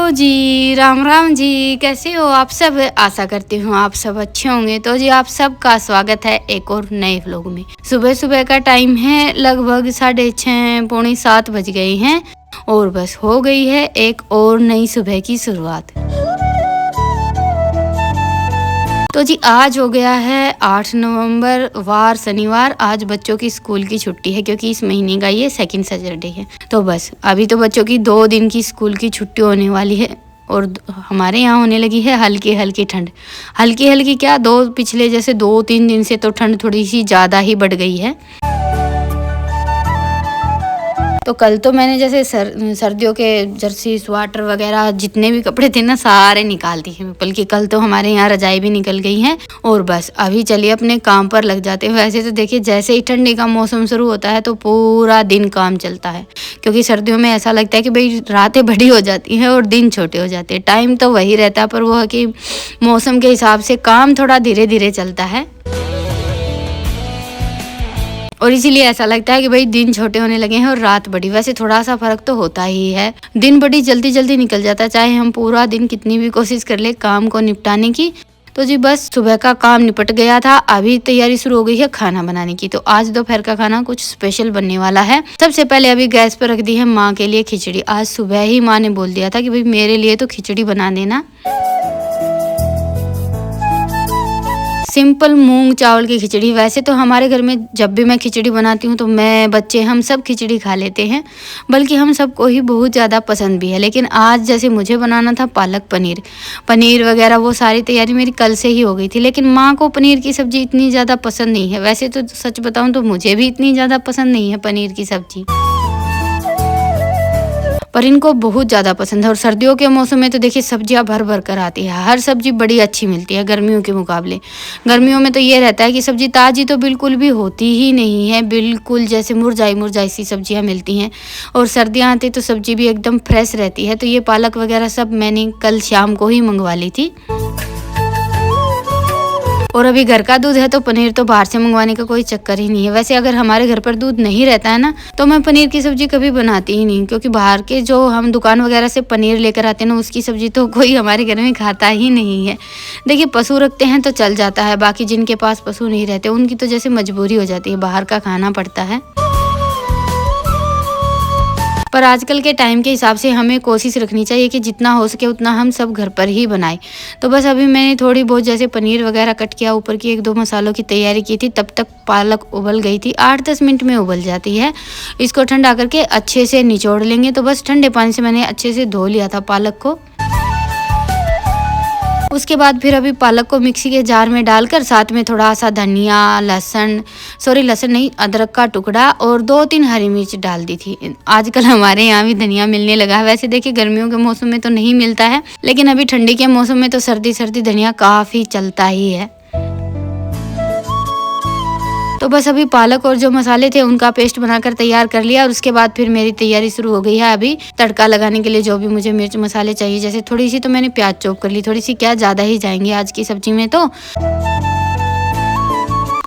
Hello जी, राम राम जी, कैसे हो आप सब। आशा करती हूँ आप सब अच्छे होंगे। तो जी आप सबका स्वागत है एक और नए व्लॉग में। सुबह सुबह का टाइम है, लगभग 6:30 पौने 7 बज गए हैं और बस हो गई है एक और नई सुबह की शुरुआत। तो जी आज हो गया है 8 नवंबर वार शनिवार। आज बच्चों की स्कूल की छुट्टी है क्योंकि इस महीने का ये सेकंड सैटरडे है। तो बस अभी तो बच्चों की 2 दिन की स्कूल की छुट्टी होने वाली है और हमारे यहाँ होने लगी है हल्की हल्की ठंड। हल्की हल्की क्या, पिछले जैसे 2-3 दिन से तो ठंड थोड़ी सी ज़्यादा ही बढ़ गई है। तो कल तो मैंने जैसे सर्दियों के जर्सी स्वेटर वगैरह जितने भी कपड़े थे ना सारे निकाल दिए, बल्कि कल तो हमारे यहाँ रजाई भी निकल गई है। और बस अभी चलिए अपने काम पर लग जाते हैं। वैसे तो देखिए जैसे ही ठंडी का मौसम शुरू होता है तो पूरा दिन काम चलता है, क्योंकि सर्दियों में ऐसा लगता है कि भाई रातें बड़ी हो जाती हैं और दिन छोटे हो जाते हैं। टाइम तो वही रहता है पर वो है कि मौसम के हिसाब से काम थोड़ा धीरे धीरे चलता है और इसीलिए ऐसा लगता है कि भाई दिन छोटे होने लगे हैं और रात बड़ी। वैसे थोड़ा सा फर्क तो होता ही है, दिन बड़ी जल्दी जल्दी निकल जाता है, चाहे हम पूरा दिन कितनी भी कोशिश कर ले काम को निपटाने की। तो जी बस सुबह का काम निपट गया था, अभी तैयारी शुरू हो गई है खाना बनाने की। तो आज दोपहर का खाना कुछ स्पेशल बनने वाला है। सबसे पहले अभी गैस पर रख दी है माँ के लिए खिचड़ी। आज सुबह ही माँ ने बोल दिया था कि भाई मेरे लिए तो खिचड़ी बना देना। सिंपल मूंग चावल की खिचड़ी। वैसे तो हमारे घर में जब भी मैं खिचड़ी बनाती हूँ तो मैं बच्चे हम सब खिचड़ी खा लेते हैं, बल्कि हम सबको ही बहुत ज़्यादा पसंद भी है। लेकिन आज जैसे मुझे बनाना था पालक पनीर वगैरह, वो सारी तैयारी मेरी कल से ही हो गई थी। लेकिन माँ को पनीर की सब्ज़ी इतनी ज़्यादा पसंद नहीं है। वैसे तो सच बताऊँ तो मुझे भी इतनी ज़्यादा पसंद नहीं है पनीर की सब्ज़ी, पर इनको बहुत ज़्यादा पसंद है। और सर्दियों के मौसम में तो देखिए सब्जियां भर भर कर आती है, हर सब्जी बड़ी अच्छी मिलती है गर्मियों के मुकाबले। गर्मियों में तो ये रहता है कि सब्जी ताज़ी तो बिल्कुल भी होती ही नहीं है, बिल्कुल जैसे मुरझाई सी सब्जियां मिलती हैं। और सर्दियां आती तो सब्जी भी एकदम फ्रेश रहती है। तो ये पालक वगैरह सब मैंने कल शाम को ही मंगवा ली थी। और अभी घर का दूध है तो पनीर तो बाहर से मंगवाने का कोई चक्कर ही नहीं है। वैसे अगर हमारे घर पर दूध नहीं रहता है ना तो मैं पनीर की सब्जी कभी बनाती ही नहीं, क्योंकि बाहर के जो हम दुकान वगैरह से पनीर लेकर आते हैं ना उसकी सब्जी तो कोई हमारे घर में खाता ही नहीं है। देखिए पशु रखते हैं तो चल जाता है, बाकी जिनके पास पशु नहीं रहते उनकी तो जैसे मजबूरी हो जाती है, बाहर का खाना पड़ता है। पर आजकल के टाइम के हिसाब से हमें कोशिश रखनी चाहिए कि जितना हो सके उतना हम सब घर पर ही बनाएं। तो बस अभी मैंने थोड़ी बहुत जैसे पनीर वगैरह कट किया, ऊपर की 1-2 मसालों की तैयारी की थी, तब तक पालक उबल गई थी। 8-10 मिनट में उबल जाती है। इसको ठंडा करके अच्छे से निचोड़ लेंगे। तो बस ठंडे पानी से मैंने अच्छे से धो लिया था पालक को। उसके बाद फिर अभी पालक को मिक्सी के जार में डालकर साथ में थोड़ा सा धनिया, लहसुन नहीं, अदरक का टुकड़ा और 2-3 हरी मिर्च डाल दी थी। आजकल हमारे यहाँ भी धनिया मिलने लगा है। वैसे देखिए गर्मियों के मौसम में तो नहीं मिलता है, लेकिन अभी ठंडी के मौसम में तो सर्दी धनिया काफ़ी चलता ही है। तो बस अभी पालक और जो मसाले थे उनका पेस्ट बनाकर तैयार कर लिया और उसके बाद फिर मेरी तैयारी शुरू हो गई है। अभी तड़का लगाने के लिए जो भी मुझे मिर्च मसाले चाहिए, जैसे थोड़ी सी तो मैंने प्याज चॉप कर ली, थोड़ी सी क्या ज़्यादा ही जाएंगे आज की सब्जी में तो।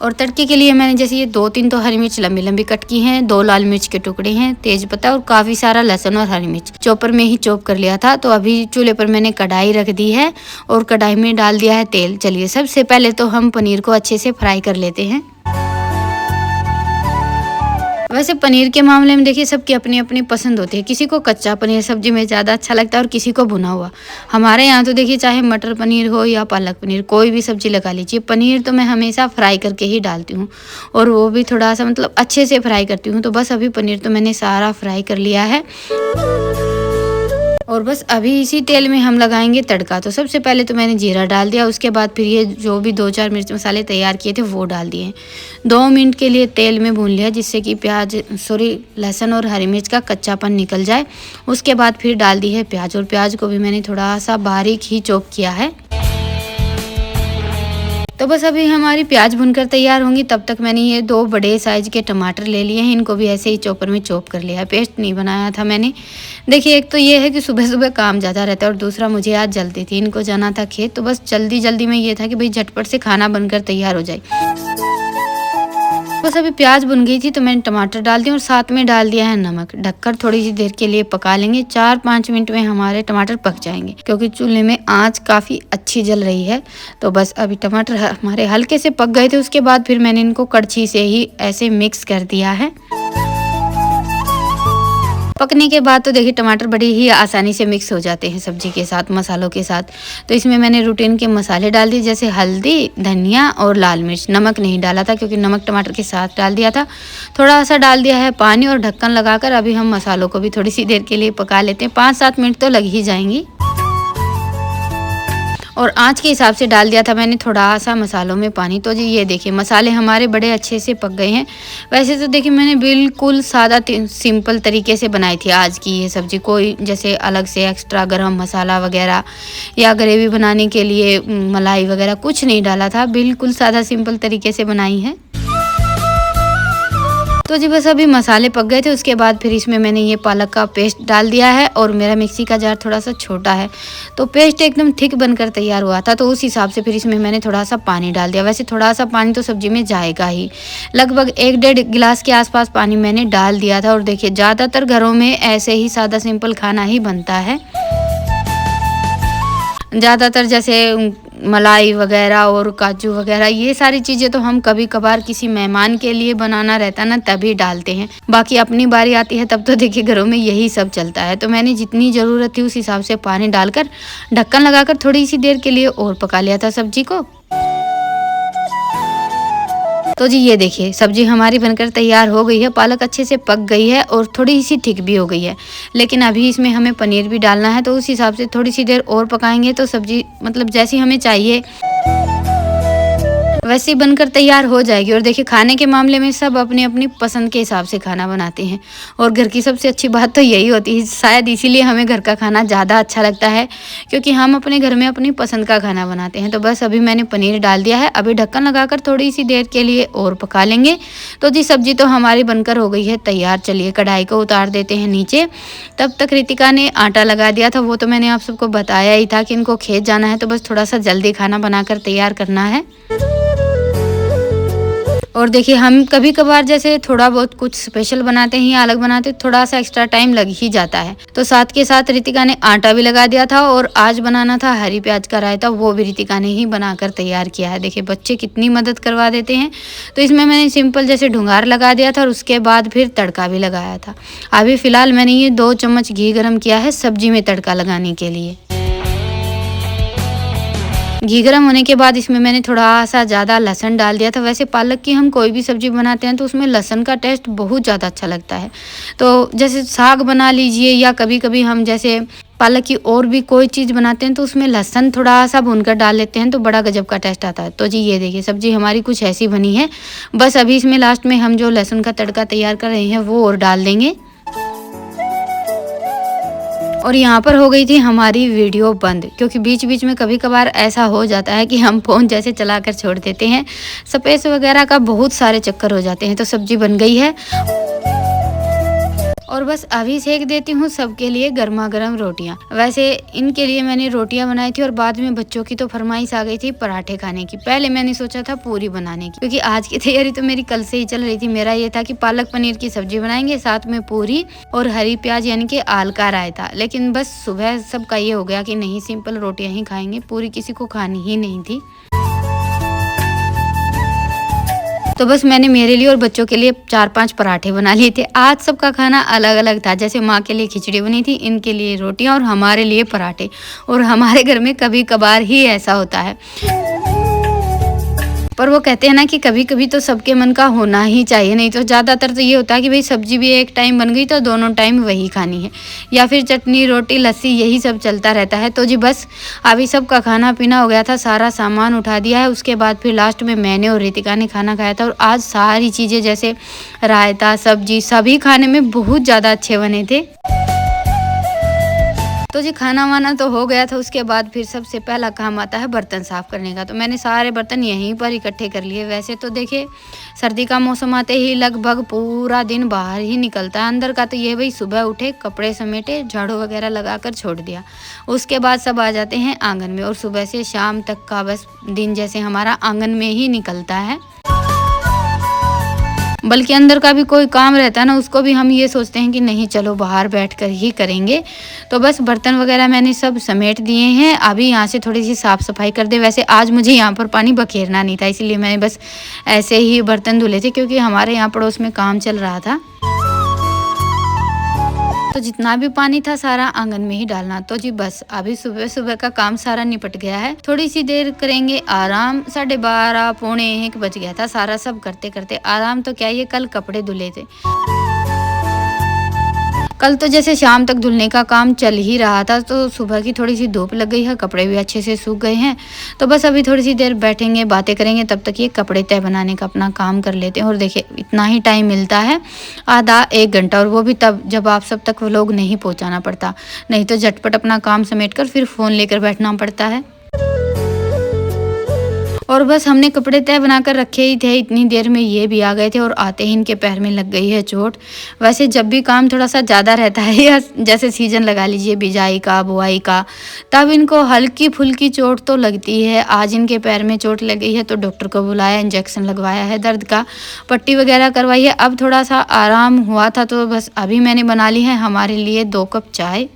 और तड़के के लिए मैंने जैसे ये 2-3 तो हरी मिर्च लंबी लंबी कट की हैं, 2 लाल मिर्च के टुकड़े हैं, तेज पत्ता और काफ़ी सारा लहसुन और हरी मिर्च चॉपर में ही चॉप कर लिया था। तो अभी चूल्हे पर मैंने कढ़ाई रख दी है और कढ़ाई में डाल दिया है तेल। चलिए सबसे पहले तो हम पनीर को अच्छे से फ्राई कर लेते हैं। वैसे पनीर के मामले में देखिए सबकी अपनी अपनी पसंद होती है। किसी को कच्चा पनीर सब्जी में ज़्यादा अच्छा लगता है और किसी को भुना हुआ। हमारे यहाँ तो देखिए चाहे मटर पनीर हो या पालक पनीर, कोई भी सब्जी लगा लीजिए, पनीर तो मैं हमेशा फ्राई करके ही डालती हूँ और वो भी थोड़ा सा मतलब अच्छे से फ्राई करती हूँ। तो बस अभी पनीर तो मैंने सारा फ्राई कर लिया है और बस अभी इसी तेल में हम लगाएंगे तड़का। तो सबसे पहले तो मैंने जीरा डाल दिया, उसके बाद फिर ये जो भी 2-4 मिर्च मसाले तैयार किए थे वो डाल दिए। 2 मिनट के लिए तेल में भून लिया जिससे कि लहसुन और हरी मिर्च का कच्चापन निकल जाए। उसके बाद फिर डाल दी है प्याज और प्याज को भी मैंने थोड़ा सा बारीक ही चॉप किया है। तो बस अभी हमारी प्याज भुनकर तैयार होंगी तब तक मैंने ये 2 बड़े साइज के टमाटर ले लिए हैं, इनको भी ऐसे ही चॉपर में चॉप कर लिया है, पेस्ट नहीं बनाया था मैंने। देखिए एक तो ये है कि सुबह सुबह काम ज़्यादा रहता है और दूसरा मुझे आज जल्दी थी, इनको जाना था खेत। तो बस जल्दी में ये था कि भाई झटपट से खाना बनकर तैयार हो जाए। बस अभी प्याज भुन गई थी तो मैंने टमाटर डाल दिया और साथ में डाल दिया है नमक। ढककर थोड़ी सी देर के लिए पका लेंगे। 4-5 मिनट में हमारे टमाटर पक जाएंगे क्योंकि चूल्हे में आंच काफ़ी अच्छी जल रही है। तो बस अभी टमाटर हमारे हल्के से पक गए थे। उसके बाद फिर मैंने इनको कड़छी से ही ऐसे मिक्स कर दिया है। पकने के बाद तो देखिए टमाटर बड़ी ही आसानी से मिक्स हो जाते हैं सब्जी के साथ, मसालों के साथ। तो इसमें मैंने रूटीन के मसाले डाल दिए जैसे हल्दी, धनिया और लाल मिर्च। नमक नहीं डाला था क्योंकि नमक टमाटर के साथ डाल दिया था। थोड़ा सा डाल दिया है पानी और ढक्कन लगाकर अभी हम मसालों को भी थोड़ी सी देर के लिए पका लेते हैं। 5-7 मिनट तो लग ही जाएंगी। और आंच के हिसाब से डाल दिया था मैंने थोड़ा सा मसालों में पानी। तो जी ये देखिए मसाले हमारे बड़े अच्छे से पक गए हैं। वैसे तो देखिए मैंने बिल्कुल सादा सिंपल तरीके से बनाई थी आज की ये सब्ज़ी। कोई जैसे अलग से एक्स्ट्रा गरम मसाला वगैरह या ग्रेवी बनाने के लिए मलाई वगैरह कुछ नहीं डाला था। बिल्कुल सादा सिंपल तरीके से बनाई है। तो जी बस अभी मसाले पक गए थे। उसके बाद फिर इसमें मैंने ये पालक का पेस्ट डाल दिया है और मेरा मिक्सी का जार थोड़ा सा छोटा है तो पेस्ट एकदम थिक बनकर तैयार हुआ था। तो उस हिसाब से फिर इसमें मैंने थोड़ा सा पानी डाल दिया। वैसे थोड़ा सा पानी तो सब्जी में जाएगा ही, लगभग 1-1.5 गिलास के आसपास पानी मैंने डाल दिया था। और देखिए ज़्यादातर घरों में ऐसे ही सादा सिंपल खाना ही बनता है। ज़्यादातर जैसे मलाई वगैरह और काजू वगैरह ये सारी चीज़ें तो हम कभी कभार किसी मेहमान के लिए बनाना रहता ना तभी डालते हैं। बाकी अपनी बारी आती है तब तो देखिए घरों में यही सब चलता है। तो मैंने जितनी ज़रूरत थी उस हिसाब से पानी डालकर ढक्कन लगाकर थोड़ी सी देर के लिए और पका लिया था सब्जी को। तो जी ये देखिए सब्जी हमारी बनकर तैयार हो गई है। पालक अच्छे से पक गई है और थोड़ी सी थिक भी हो गई है। लेकिन अभी इसमें हमें पनीर भी डालना है तो उस हिसाब से थोड़ी सी देर और पकाएंगे तो सब्जी मतलब जैसी हमें चाहिए वैसे ही बनकर तैयार हो जाएगी। और देखिए खाने के मामले में सब अपनी अपनी पसंद के हिसाब से खाना बनाते हैं और घर की सबसे अच्छी बात तो यही होती है। शायद इसीलिए हमें घर का खाना ज़्यादा अच्छा लगता है क्योंकि हम अपने घर में अपनी पसंद का खाना बनाते हैं। तो बस अभी मैंने पनीर डाल दिया है। अभी ढक्कन लगाकर थोड़ी सी देर के लिए और पका लेंगे। तो जी सब्जी तो हमारी बनकर हो गई है तैयार। चलिए कढ़ाई को उतार देते हैं नीचे। तब तक रितिका ने आटा लगा दिया था। वो तो मैंने आप सबको बताया ही था कि इनको खेत जाना है तो बस थोड़ा सा जल्दी खाना बनाकर तैयार करना है। और देखिए हम कभी कभार जैसे थोड़ा बहुत कुछ स्पेशल बनाते हैं या अलग बनाते हैं थोड़ा सा एक्स्ट्रा टाइम लग ही जाता है। तो साथ के साथ रितिका ने आटा भी लगा दिया था और आज बनाना था हरी प्याज का रायता। वो भी रितिका ने ही बनाकर तैयार किया है। देखिए बच्चे कितनी मदद करवा देते हैं। तो इसमें मैंने सिंपल जैसे ढुंगार लगा दिया था और उसके बाद फिर तड़का भी लगाया था। अभी फ़िलहाल मैंने ये 2 चम्मच घी गर्म किया है सब्जी में तड़का लगाने के लिए। घी गर्म होने के बाद इसमें मैंने थोड़ा सा ज़्यादा लहसुन डाल दिया था। वैसे पालक की हम कोई भी सब्ज़ी बनाते हैं तो उसमें लहसुन का टेस्ट बहुत ज़्यादा अच्छा लगता है। तो जैसे साग बना लीजिए या कभी कभी हम जैसे पालक की और भी कोई चीज़ बनाते हैं तो उसमें लहसुन थोड़ा सा भूनकर डाल लेते हैं तो बड़ा गजब का टेस्ट आता है। तो जी ये देखिए सब्ज़ी हमारी कुछ ऐसी बनी है। बस अभी इसमें लास्ट में हम जो लहसुन का तड़का तैयार कर रहे हैं वो और डाल देंगे। और यहाँ पर हो गई थी हमारी वीडियो बंद क्योंकि बीच बीच में कभी कभार ऐसा हो जाता है कि हम फ़ोन जैसे चलाकर छोड़ देते हैं। स्पेस वगैरह का बहुत सारे चक्कर हो जाते हैं। तो सब्जी बन गई है और बस अभी सेक देती हूँ सबके लिए गर्मा गर्म रोटियाँ। वैसे इनके लिए मैंने रोटियाँ बनाई थी और बाद में बच्चों की तो फरमाइश आ गई थी पराठे खाने की। पहले मैंने सोचा था पूरी बनाने की क्योंकि आज की तैयारी तो मेरी कल से ही चल रही थी। मेरा ये था कि पालक पनीर की सब्जी बनाएंगे साथ में पूरी और हरी प्याज यानी कि आल का रायता। लेकिन बस सुबह सबका ये हो गया कि नहीं सिंपल रोटियाँ ही खाएंगे, पूरी किसी को खानी ही नहीं थी। तो बस मैंने मेरे लिए और बच्चों के लिए 4-5 पराठे बना लिए थे। आज सबका खाना अलग अलग था। जैसे माँ के लिए खिचड़ी बनी थी, इनके लिए रोटियां और हमारे लिए पराठे। और हमारे घर में कभी कभार ही ऐसा होता है। पर वो कहते हैं ना कि कभी कभी तो सबके मन का होना ही चाहिए। नहीं तो ज़्यादातर तो ये होता है कि भाई सब्जी भी एक टाइम बन गई तो दोनों टाइम वही खानी है या फिर चटनी रोटी लस्सी यही सब चलता रहता है। तो जी बस अभी सबका खाना पीना हो गया था, सारा सामान उठा दिया है। उसके बाद फिर लास्ट में मैंने और रितिका ने खाना खाया था। और आज सारी चीज़ें जैसे रायता सब्जी सभी खाने में बहुत ज़्यादा अच्छे बने थे। तो जी खाना वाना तो हो गया था। उसके बाद फिर सबसे पहला काम आता है बर्तन साफ़ करने का। तो मैंने सारे बर्तन यहीं पर इकट्ठे कर लिए। वैसे तो देखिए सर्दी का मौसम आते ही लगभग पूरा दिन बाहर ही निकलता है। अंदर का तो ये भाई सुबह उठे कपड़े समेटे झाड़ू वगैरह लगा कर छोड़ दिया। उसके बाद सब आ जाते हैं आंगन में और सुबह से शाम तक का बस दिन जैसे हमारा आंगन में ही निकलता है। बल्कि अंदर का भी कोई काम रहता है ना, उसको भी हम ये सोचते हैं कि नहीं चलो बाहर बैठकर ही करेंगे। तो बस बर्तन वगैरह मैंने सब समेट दिए हैं, अभी यहाँ से थोड़ी सी साफ़ सफाई कर दे। वैसे आज मुझे यहाँ पर पानी बखेरना नहीं था, इसीलिए मैंने बस ऐसे ही बर्तन धुले थे, क्योंकि हमारे यहाँ पड़ोस में काम चल रहा था। तो जितना भी पानी था सारा आंगन में ही डालना। तो जी बस अभी सुबह सुबह का काम सारा निपट गया है, थोड़ी सी देर करेंगे आराम। 12:30 पौने 1 बज गया था सारा सब करते करते। आराम तो क्या, ये कल कपड़े धुले थे। कल तो जैसे शाम तक धुलने का काम चल ही रहा था, तो सुबह की थोड़ी सी धूप लग गई है, कपड़े भी अच्छे से सूख गए हैं। तो बस अभी थोड़ी सी देर बैठेंगे, बातें करेंगे, तब तक ये कपड़े तय बनाने का अपना काम कर लेते हैं। और देखिए इतना ही टाइम मिलता है, आधा 1 घंटा, और वो भी तब जब आप सब तक व्लॉग नहीं पहुंचाना पड़ता, नहीं तो झटपट अपना काम समेटकर फिर फ़ोन लेकर बैठना पड़ता है। और बस हमने कपड़े तय बनाकर रखे ही थे, इतनी देर में ये भी आ गए थे और आते ही इनके पैर में लग गई है चोट। वैसे जब भी काम थोड़ा सा ज़्यादा रहता है, या जैसे सीजन लगा लीजिए बिजाई का, बुआई का, तब इनको हल्की फुल्की चोट तो लगती है। आज इनके पैर में चोट लग गई है तो डॉक्टर को बुलाया, इंजेक्शन लगवाया है दर्द का, पट्टी वगैरह करवाई है। अब थोड़ा सा आराम हुआ था, तो बस अभी मैंने बना ली है हमारे लिए 2 कप चाय।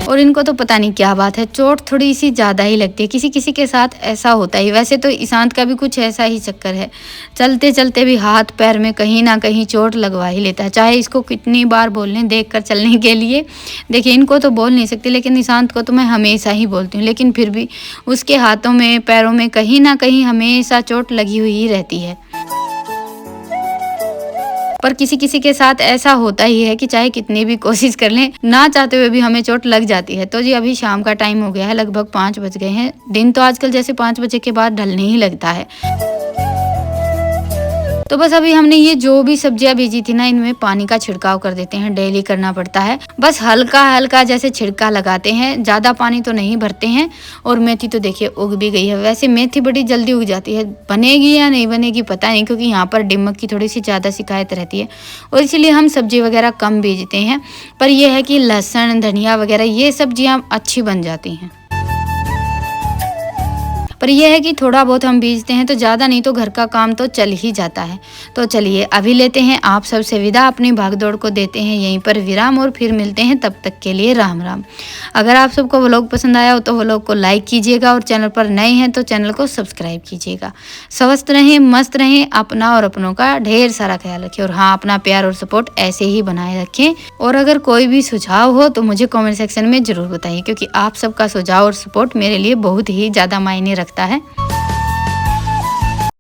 और इनको तो पता नहीं क्या बात है, चोट थोड़ी सी ज़्यादा ही लगती है, किसी किसी के साथ ऐसा होता ही। वैसे तो ईशांत का भी कुछ ऐसा ही चक्कर है, चलते चलते भी हाथ पैर में कहीं ना कहीं चोट लगवा ही लेता है, चाहे इसको कितनी बार बोल लें देख कर चलने के लिए। देखिए इनको तो बोल नहीं सकती, लेकिन ईशांत को तो मैं हमेशा ही बोलती हूँ, लेकिन फिर भी उसके हाथों में पैरों में कहीं ना कहीं हमेशा चोट लगी हुई ही रहती है। पर किसी किसी के साथ ऐसा होता ही है कि चाहे कितनी भी कोशिश कर लें, ना चाहते हुए भी हमें चोट लग जाती है। तो जी अभी शाम का टाइम हो गया है, लगभग 5 बज गए हैं। दिन तो आजकल जैसे 5 बजे के बाद ढलने ही लगता है। तो बस अभी हमने ये जो भी सब्जियां बीजी थी ना, इनमें पानी का छिड़काव कर देते हैं, डेली करना पड़ता है। बस हल्का हल्का जैसे छिड़का लगाते हैं, ज़्यादा पानी तो नहीं भरते हैं। और मेथी तो देखिए उग भी गई है। वैसे मेथी बड़ी जल्दी उग जाती है, बनेगी या नहीं बनेगी पता नहीं, क्योंकि यहाँ पर दीमक की थोड़ी सी ज़्यादा शिकायत रहती है और इसीलिए हम सब्जी वगैरह कम बीजते हैं। पर यह है कि लहसुन धनिया वगैरह ये सब्जियाँ अच्छी बन जाती हैं। पर यह है कि थोड़ा बहुत हम बीजते हैं, तो ज़्यादा नहीं तो घर का काम तो चल ही जाता है। तो चलिए अभी लेते हैं आप सबसे विदा, अपनी भागदौड़ को देते हैं यहीं पर विराम और फिर मिलते हैं, तब तक के लिए राम राम। अगर आप सबको व्लॉग पसंद आया हो तो व्लॉग को लाइक कीजिएगा और चैनल पर नए हैं तो चैनल को सब्सक्राइब कीजिएगा। स्वस्थ रहें, मस्त रहें, अपना और अपनों का ढेर सारा ख्याल रखें। और हाँ, अपना प्यार और सपोर्ट ऐसे ही बनाए रखें। और अगर कोई भी सुझाव हो तो मुझे कमेंट सेक्शन में ज़रूर बताइए, क्योंकि आप सबका सुझाव और सपोर्ट मेरे लिए बहुत ही ज़्यादा मायने रखता है।